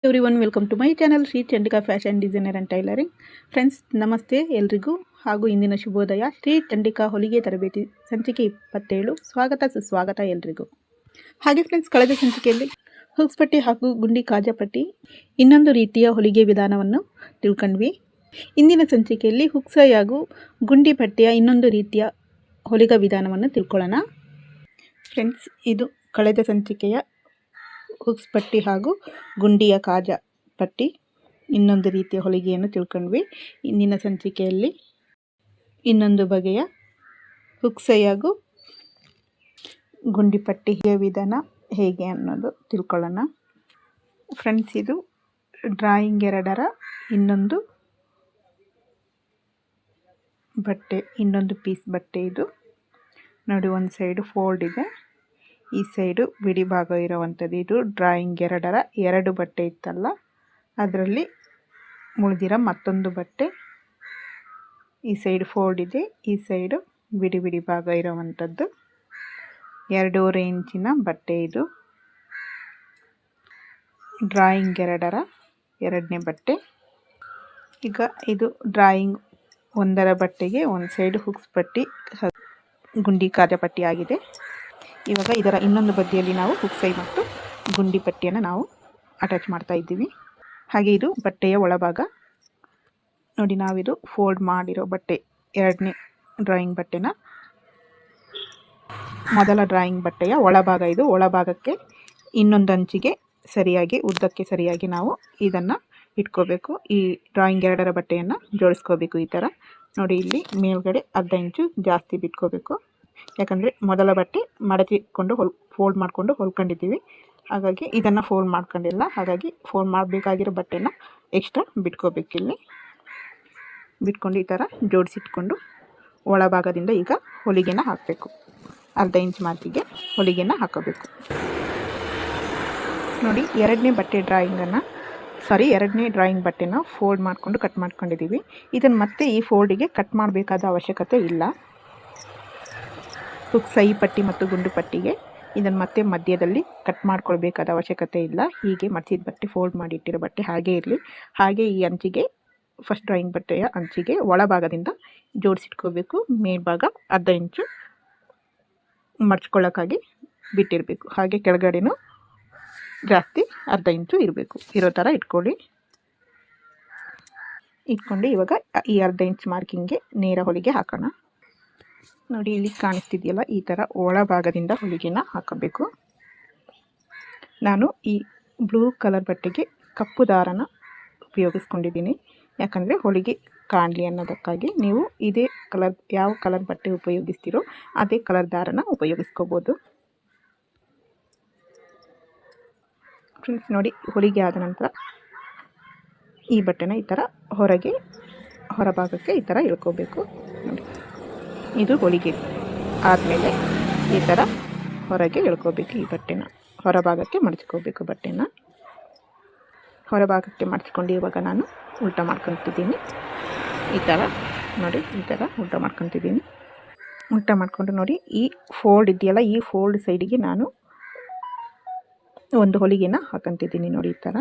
Everyone welcome to my channel Shri Chandika fashion designer and tailoring. Friends ನಮಸ್ತೆ ಎಲ್ರಿಗೂ ಹಾಗೂ ಇಂದಿನ ಶುಭೋದಯ. ಶ್ರೀ ಚಂಡಿಕಾ ಹೊಲಿಗೆ ತರಬೇತಿ ಸಂಚಿಕೆ 27 ಸ್ವಾಗತ ಸುಸ್ವಾಗತ ಎಲ್ರಿಗೂ. ಹಾಗೆ ಫ್ರೆಂಡ್ಸ್, ಕಳೆದ ಸಂಚಿಕೆಯಲ್ಲಿ ಹುಕ್ಸ್ ಪಟ್ಟಿ ಹಾಗೂ ಗುಂಡಿ ಕಾಜಾ ಪಟ್ಟಿ ಇನ್ನೊಂದು ರೀತಿಯ ಹೊಲಿಗೆ ವಿಧಾನವನ್ನು ತಿಳ್ಕೊಂಡ್ವಿ. ಇಂದಿನ ಸಂಚಿಕೆಯಲ್ಲಿ ಹುಕ್ಸ್ ಹಾಗೂ ಗುಂಡಿ ಪಟ್ಟಿಯ ಇನ್ನೊಂದು ರೀತಿಯ ಹೊಲಿಗೆ ವಿಧಾನವನ್ನು ತಿಳ್ಕೊಳ್ಳೋಣ. ಫ್ರೆಂಡ್ಸ್, ಇದು ಕಳೆದ ಸಂಚಿಕೆಯ ಹುಕ್ಸ್ ಪಟ್ಟಿ ಹಾಗೂ ಗುಂಡಿಯ ಕಾಜಾ ಪಟ್ಟಿ ಇನ್ನೊಂದು ರೀತಿಯ ಹೊಲಿಗೆಯನ್ನು ತಿಳ್ಕೊಂಡ್ವಿ. ಇಂದಿನ ಸಂಚಿಕೆಯಲ್ಲಿ ಇನ್ನೊಂದು ಬಗೆಯ ಹುಕ್ಸ್ ಹಾಗೂ ಗುಂಡಿ ಪಟ್ಟಿಯ ವಿಧಾನ ಹೇಗೆ ಅನ್ನೋದು ತಿಳ್ಕೊಳ್ಳೋಣ. ಫ್ರೆಂಡ್ಸ್, ಇದು ಡ್ರಾಯಿಂಗ್ 2ರ ಇನ್ನೊಂದು ಬಟ್ಟೆ, ಇನ್ನೊಂದು ಪೀಸ್ ಬಟ್ಟೆ. ಇದು ನೋಡಿ, ಒಂದು ಸೈಡು ಫೋಲ್ಡ್ ಇದೆ, ಈ ಸೈಡು ಬಿಡಿ ಭಾಗ ಇರೋವಂಥದ್ದು. ಇದು ಡ್ರಾಯಿಂಗ್ 2ರ 2 ಬಟ್ಟೆ ಇತ್ತಲ್ಲ, ಅದರಲ್ಲಿ ಮುಳಿದಿರೋ ಮತ್ತೊಂದು ಬಟ್ಟೆ. ಈ ಸೈಡ್ ಫೋಲ್ಡ್ ಇದೆ, ಈ ಸೈಡು ಬಿಡಿ ಬಿಡಿ ಭಾಗ ಇರೋವಂಥದ್ದು 2.5 ಇಂಚಿನ ಬಟ್ಟೆ. ಇದು ಡ್ರಾಯಿಂಗ್ 2ರ 2ನೇ ಬಟ್ಟೆ. ಈಗ ಇದು ಡ್ರಾಯಿಂಗ್ 1ರ ಬಟ್ಟೆಗೆ ಒಂದು ಸೈಡು ಹುಕ್ಸ್ ಪಟ್ಟಿ ಗುಂಡಿ ಕಾಜಾ ಪಟ್ಟಿ ಆಗಿದೆ. ಇವಾಗ ಇದರ ಇನ್ನೊಂದು ಬದಿಯಲ್ಲಿ ನಾವು ಹುಕ್ಸ್ ಮತ್ತು ಗುಂಡಿ ಪಟ್ಟಿಯನ್ನು ನಾವು ಅಟ್ಯಾಚ್ ಮಾಡ್ತಾ ಇದ್ದೀವಿ. ಹಾಗೆ ಇದು ಬಟ್ಟೆಯ ಒಳಭಾಗ ನೋಡಿ. ನಾವಿದು ಫೋಲ್ಡ್ ಮಾಡಿರೋ ಬಟ್ಟೆ 2ನೇ ಡ್ರಾಯಿಂಗ್ ಬಟ್ಟೆನ ಮೊದಲ ಡ್ರಾಯಿಂಗ್ ಬಟ್ಟೆಯ ಒಳಭಾಗ. ಇದು ಒಳಭಾಗಕ್ಕೆ ಇನ್ನೊಂದು ಅಂಚಿಗೆ ಸರಿಯಾಗಿ, ಉದ್ದಕ್ಕೆ ಸರಿಯಾಗಿ ನಾವು ಇದನ್ನು ಇಟ್ಕೋಬೇಕು. ಈ ಡ್ರಾಯಿಂಗ್ 2ರ ಬಟ್ಟೆಯನ್ನು ಜೋಡಿಸ್ಕೋಬೇಕು ಈ ಥರ ನೋಡಿ. ಇಲ್ಲಿ ಮೇಲ್ಗಡೆ 1/2 ಇಂಚು ಜಾಸ್ತಿ ಬಿಟ್ಕೋಬೇಕು, ಯಾಕಂದರೆ ಮೊದಲ ಬಟ್ಟೆ ಮಡಚಿಕೊಂಡು ಫೋಲ್ಡ್ ಮಾಡಿಕೊಂಡು ಹೊಲ್ಕೊಂಡಿದ್ದೀವಿ. ಹಾಗಾಗಿ ಇದನ್ನು ಫೋಲ್ಡ್ ಮಾಡ್ಕೊಂಡಿಲ್ಲ, ಹಾಗಾಗಿ ಫೋಲ್ಡ್ ಮಾಡಬೇಕಾಗಿರೋ ಬಟ್ಟೆನ ಎಕ್ಸ್ಟ್ರಾ ಬಿಟ್ಕೋಬೇಕಿಲ್ಲಿ. ಬಿಟ್ಕೊಂಡು ಈ ಥರ ಜೋಡಿಸಿಟ್ಕೊಂಡು ಒಳಭಾಗದಿಂದ ಈಗ ಹೊಲಿಗೆನ ಹಾಕಬೇಕು. 1/2 ಇಂಚ್ ಮಾರ್ಕಿಗೆ ಹೊಲಿಗೆನ ಹಾಕೋಬೇಕು ನೋಡಿ. 2ನೇ ಡ್ರಾಯಿಂಗ್ ಬಟ್ಟೆನ ಫೋಲ್ಡ್ ಮಾಡಿಕೊಂಡು ಕಟ್ ಮಾಡ್ಕೊಂಡಿದ್ದೀವಿ. ಇದನ್ನು ಮತ್ತೆ ಈ ಫೋಲ್ಡಿಗೆ ಕಟ್ ಮಾಡಬೇಕಾದ ಅವಶ್ಯಕತೆ ಇಲ್ಲ. ಹುಕ್ಸ್ ಐ ಪಟ್ಟಿ ಮತ್ತು ಗುಂಡು ಪಟ್ಟಿಗೆ ಇದನ್ನು ಮತ್ತೆ ಮಧ್ಯದಲ್ಲಿ ಕಟ್ ಮಾಡ್ಕೊಳ್ಬೇಕಾದ ಅವಶ್ಯಕತೆ ಇಲ್ಲ. ಹೀಗೆ ಮಡ್ಚಿದ ಬಟ್ಟೆ, ಫೋಲ್ಡ್ ಮಾಡಿ ಇಟ್ಟಿರೋ ಬಟ್ಟೆ ಹಾಗೇ ಇರಲಿ. ಹಾಗೆ ಈ ಅಂಚಿಗೆ, ಫಸ್ಟ್ ಡ್ರಾಯಿಂಗ್ ಬಟ್ಟೆಯ ಅಂಚಿಗೆ ಒಳಭಾಗದಿಂದ ಜೋಡಿಸಿಟ್ಕೋಬೇಕು. ಮೇಲ್ಭಾಗ 1/2 ಇಂಚು ಮಡ್ಚ್ಕೊಳ್ಳೋಕ್ಕಾಗಿ ಬಿಟ್ಟಿರಬೇಕು. ಹಾಗೆ ಕೆಳಗಡೆನೂ ಜಾಸ್ತಿ 1/2 ಇಂಚು ಇರೋ ಥರ ಇಟ್ಕೊಂಡು ಇವಾಗ ಈ 1/2 ಇಂಚ್ ಮಾರ್ಕಿಂಗ್ಗೆ ನೇರ ಹೊಲಿಗೆ ಹಾಕೋಣ ನೋಡಿ. ಇಲ್ಲಿ ಕಾಣಿಸ್ತಿದೆಯಲ್ಲ, ಈ ಥರ ಒಳಭಾಗದಿಂದ ಹೊಲಿಗೆನ ಹಾಕಬೇಕು. ನಾನು ಈ ಬ್ಲೂ ಕಲರ್ ಬಟ್ಟೆಗೆ ಕಪ್ಪು ದಾರನ ಉಪಯೋಗಿಸ್ಕೊಂಡಿದ್ದೀನಿ, ಯಾಕಂದರೆ ಹೊಲಿಗೆ ಕಾಣಲಿ ಅನ್ನೋದಕ್ಕಾಗಿ. ನೀವು ಇದೇ ಕಲರ್, ಯಾವ ಕಲರ್ ಬಟ್ಟೆ ಉಪಯೋಗಿಸ್ತೀರೋ ಅದೇ ಕಲರ್ ದಾರನ ಉಪಯೋಗಿಸ್ಕೋಬೋದು. ಫ್ರೆಂಡ್ಸ್ ನೋಡಿ, ಹೊಲಿಗೆ ಆದ ನಂತರ ಈ ಬಟ್ಟೆನ ಈ ಥರ ಹೊರಭಾಗಕ್ಕೆ ಈ ಥರ ಇಳ್ಕೋಬೇಕು ನೋಡಿ. ಇದು ಹೊಲಿಗೆ ಆದಮೇಲೆ ಈ ಥರ ಹೊರಗೆ ಎಳ್ಕೋಬೇಕು. ಈ ಬಟ್ಟೆನ ಹೊರಭಾಗಕ್ಕೆ ಮಡಚ್ಕೋಬೇಕು. ಬಟ್ಟೆನ ಹೊರಭಾಗಕ್ಕೆ ಮಡಚ್ಕೊಂಡು ಇವಾಗ ನಾನು ಉಲ್ಟಾ ಮಾಡ್ಕೊತಿದ್ದೀನಿ. ಈ ಥರ ನೋಡಿ, ಈ ಥರ ಉಲ್ಟಾ ಮಾಡ್ಕೊತಿದ್ದೀನಿ. ಉಲ್ಟಾ ಮಾಡಿಕೊಂಡು ನೋಡಿ, ಈ ಫೋಲ್ಡ್ ಇದೆಯಲ್ಲ, ಈ ಫೋಲ್ಡ್ ಸೈಡಿಗೆ ನಾನು ಒಂದು ಹೊಲಿಗೆನ ಹಾಕೊತಿದ್ದೀನಿ ನೋಡಿ. ಈ ಥರ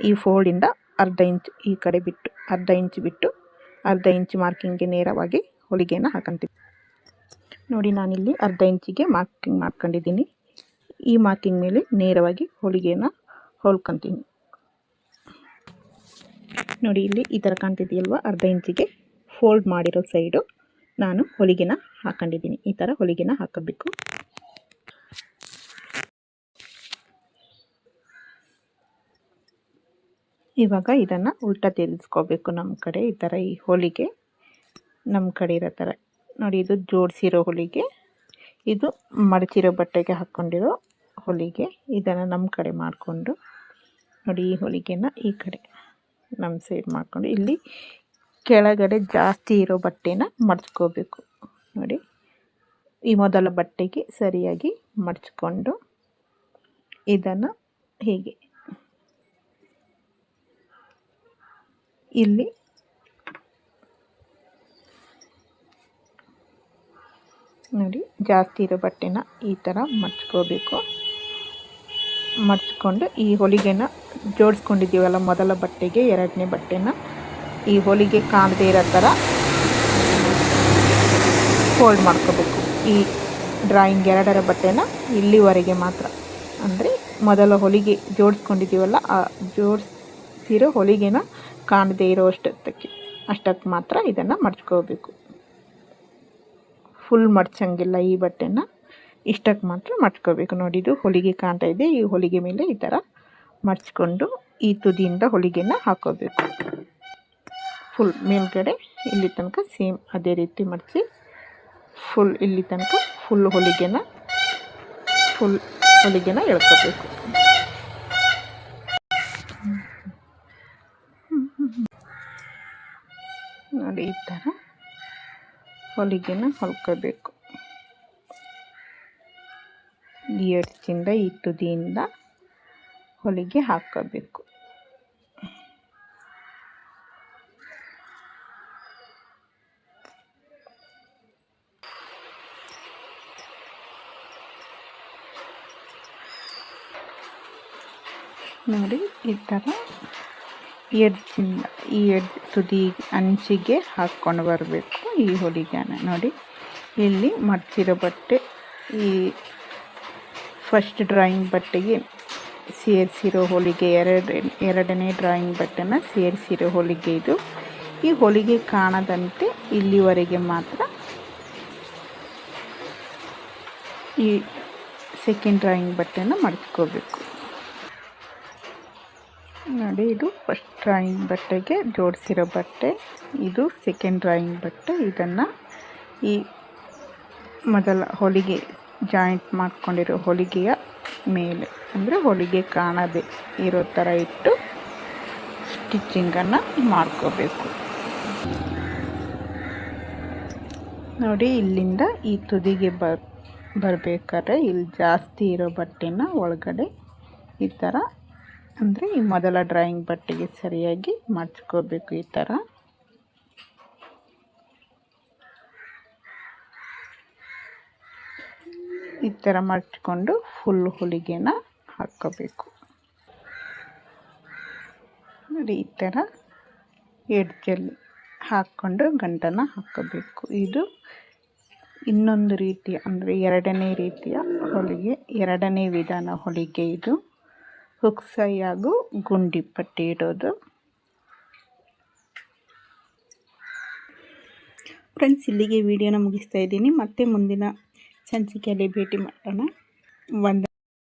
ಈ ಫೋಲ್ಡಿಂದ 1/2 ಇಂಚ್ ಈ ಕಡೆ ಬಿಟ್ಟು, 1/2 ಇಂಚ್ ಬಿಟ್ಟು 1/2 ಇಂಚ್ ಮಾರ್ಕಿಂಗ್ಗೆ ನೇರವಾಗಿ ಹೊಲಿಗೆನ ಹಾಕೊಂತೀನಿ ನೋಡಿ. ನಾನಿಲ್ಲಿ 1/2 ಇಂಚಿಗೆ ಮಾರ್ಕಿಂಗ್ ಮಾಡ್ಕೊಂಡಿದ್ದೀನಿ. ಈ ಮಾರ್ಕಿಂಗ್ ಮೇಲೆ ನೇರವಾಗಿ ಹೊಲಿಗೆನ ಹೊಲ್ಕೊತೀನಿ ನೋಡಿ. ಇಲ್ಲಿ ಈ ಥರ ಕಾಣ್ತಿದೆಯಲ್ವ, 1/2 ಇಂಚಿಗೆ ಫೋಲ್ಡ್ ಮಾಡಿರೋ ಸೈಡು ನಾನು ಹೊಲಿಗೆನ ಹಾಕೊಂಡಿದ್ದೀನಿ. ಈ ಥರ ಹೊಲಿಗೆನ ಹಾಕಬೇಕು. ಇವಾಗ ಇದನ್ನು ಉಲ್ಟಾ ತಿರುಗಿಸ್ಕೋಬೇಕು ನಮ್ಮ ಕಡೆ. ಈ ಥರ ಈ ಹೊಲಿಗೆ ನಮ್ಮ ಕಡೆ ಇರೋ ಥರ ನೋಡಿ. ಇದು ಜೋಡಿಸಿರೋ ಹೊಲಿಗೆ, ಇದು ಮಡಚಿರೋ ಬಟ್ಟೆಗೆ ಹಾಕ್ಕೊಂಡಿರೋ ಹೊಲಿಗೆ. ಇದನ್ನು ನಮ್ಮ ಕಡೆ ಮಾಡಿಕೊಂಡು ನೋಡಿ, ಈ ಹೊಲಿಗೆನ ಈ ಕಡೆ ನಮ್ಮ ಸೈಡ್ ಮಾಡಿಕೊಂಡು ಇಲ್ಲಿ ಕೆಳಗಡೆ ಜಾಸ್ತಿ ಇರೋ ಬಟ್ಟೆನ ಮಡಚ್ಕೋಬೇಕು ನೋಡಿ. ಈ ಮೊದಲ ಬಟ್ಟೆಗೆ ಸರಿಯಾಗಿ ಮಡಚ್ಕೊಂಡು ಇದನ್ನು ಹೀಗೆ ಇಲ್ಲಿ ನೋಡಿ, ಜಾಸ್ತಿ ಇರೋ ಬಟ್ಟೆನ ಈ ಥರ ಮಡ್ಚ್ಕೋಬೇಕು. ಮಡ್ಚ್ಕೊಂಡು ಈ ಹೊಲಿಗೆನ ಜೋಡಿಸ್ಕೊಂಡಿದ್ದೀವಲ್ಲ ಮೊದಲ ಬಟ್ಟೆಗೆ ಎರಡನೇ ಬಟ್ಟೆನ ಈ ಹೊಲಿಗೆ ಕಾಣದೇ ಇರೋ ಥರ ಫೋಲ್ಡ್ ಮಾಡ್ಕೋಬೇಕು. ಈ ಡ್ರಾಯಿಂಗ್ ಎರಡರ ಬಟ್ಟೆನ ಇಲ್ಲಿವರೆಗೆ ಮಾತ್ರ, ಅಂದರೆ ಮೊದಲ ಹೊಲಿಗೆ ಜೋಡಿಸ್ಕೊಂಡಿದ್ದೀವಲ್ಲ ಆ ಜೋಡಿಸಿರೋ ಹೊಲಿಗೆನ ಕಾಣದೇ ಇರೋ ಅಷ್ಟಕ್ಕೆ ಮಾತ್ರ ಇದನ್ನು ಮಡ್ಚ್ಕೋಬೇಕು. ಫುಲ್ ಮಡ್ಚಂಗಿಲ್ಲ, ಈ ಬಟ್ಟೆನ ಇಷ್ಟಕ್ಕೆ ಮಾತ್ರ ಮಡ್ಚ್ಕೋಬೇಕು. ನೋಡಿ, ಇದು ಹೊಲಿಗೆ ಕಾಣ್ತಾ ಇದೆ. ಈ ಹೊಲಿಗೆ ಮೇಲೆ ಈ ಥರ ಮಡ್ಚ್ಕೊಂಡು ಈ ತುದಿಯಿಂದ ಹೊಲಿಗೆನ ಹಾಕೋಬೇಕು. ಫುಲ್ ಮೇಲ್ಗಡೆ ಇಲ್ಲಿ ತನಕ ಸೇಮ್ ಅದೇ ರೀತಿ ಮಡಿಸಿ ಫುಲ್ ಇಲ್ಲಿ ತನಕ ಫುಲ್ ಹೊಲಿಗೆನ ಎಳ್ಕೋಬೇಕು. ನೋಡಿ, ಈ ಥರ ಹೊಲಿಗೆನ ಹೊಲ್ಕೋಬೇಕು. ಈ ಎಡ್ಜಿಂದ ಈ ತುದಿಯಿಂದ ಹೊಲಿಗೆ ಹಾಕೋಬೇಕು. ನೋಡಿ, ಈ ಥರ ಎಡ್ಜಿಂದ ಈ ತುದಿ ಅಂಚಿಗೆ ಹಾಕ್ಕೊಂಡು ಬರಬೇಕು ಈ ಹೊಲಿಗೆನ. ನೋಡಿ, ಇಲ್ಲಿ ಮಡ್ಚಿರೋ ಬಟ್ಟೆ ಈ ಫಸ್ಟ್ ಡ್ರಾಯಿಂಗ್ ಬಟ್ಟೆಗೆ ಸೇರಿಸಿರೋ ಹೊಲಿಗೆ, ಎರಡನೇ ಡ್ರಾಯಿಂಗ್ ಬಟ್ಟೆನ ಸೇರಿಸಿರೋ ಹೊಲಿಗೆ ಇದು. ಈ ಹೊಲಿಗೆ ಕಾಣದಂತೆ ಇಲ್ಲಿವರೆಗೆ ಮಾತ್ರ ಈ ಸೆಕೆಂಡ್ ಡ್ರಾಯಿಂಗ್ ಬಟ್ಟೆನ ಮಡ್ಚ್ಕೋಬೇಕು. ನೋಡಿ, ಇದು ಫಸ್ಟ್ ಡ್ರಾಯಿಂಗ್ ಬಟ್ಟೆಗೆ ಜೋಡಿಸಿರೋ ಬಟ್ಟೆ, ಇದು ಸೆಕೆಂಡ್ ಡ್ರಾಯಿಂಗ್ ಬಟ್ಟೆ. ಇದನ್ನು ಈ ಮೊದಲ ಹೊಲಿಗೆ ಜಾಯಿಂಟ್ ಮಾಡ್ಕೊಂಡಿರೋ ಹೊಲಿಗೆಯ ಮೇಲೆ, ಅಂದರೆ ಹೊಲಿಗೆ ಕಾಣದೆ ಇರೋ ಥರ ಇಟ್ಟು ಸ್ಟಿಚ್ಚಿಂಗನ್ನು ಮಾಡ್ಕೋಬೇಕು. ನೋಡಿ, ಇಲ್ಲಿಂದ ಈ ತುದಿಗೆ ಬರಬೇಕಾದ್ರೆ ಇಲ್ಲಿ ಜಾಸ್ತಿ ಇರೋ ಬಟ್ಟೆನ ಒಳಗಡೆ ಈ ಥರ, ಅಂದರೆ ಈ ಮೊದಲ ಡ್ರಾಯಿಂಗ್ ಬಟ್ಟೆಗೆ ಸರಿಯಾಗಿ ಮಡ್ಚ್ಕೋಬೇಕು. ಈ ಥರ ಮಡ್ಚ್ಕೊಂಡು ಫುಲ್ ಹೊಲಿಗೆನ ಹಾಕ್ಕೋಬೇಕು. ನೋಡಿ, ಈ ಥರ ಎಡ್ಜಲ್ಲಿ ಹಾಕ್ಕೊಂಡು ಗಂಟನ್ನು ಹಾಕ್ಕೋಬೇಕು. ಇದು ಇನ್ನೊಂದು ರೀತಿಯ, ಅಂದರೆ ಎರಡನೇ ರೀತಿಯ ಹೊಲಿಗೆ, ಎರಡನೇ ವಿಧಾನ ಹೊಲಿಗೆ ಇದು. ಹುಕ್ಸೈ ಹಾಗೂ ಗುಂಡಿ ಪಟ್ಟಿ ಇಡೋದು. ಫ್ರೆಂಡ್ಸ್, ಇಲ್ಲಿಗೆ ವಿಡಿಯೋನ ಮುಗಿಸ್ತಾ ಇದ್ದೀನಿ. ಮತ್ತೆ ಮುಂದಿನ ಸಂಚಿಕೆಯಲ್ಲಿ ಭೇಟಿ ಮಾಡೋಣ.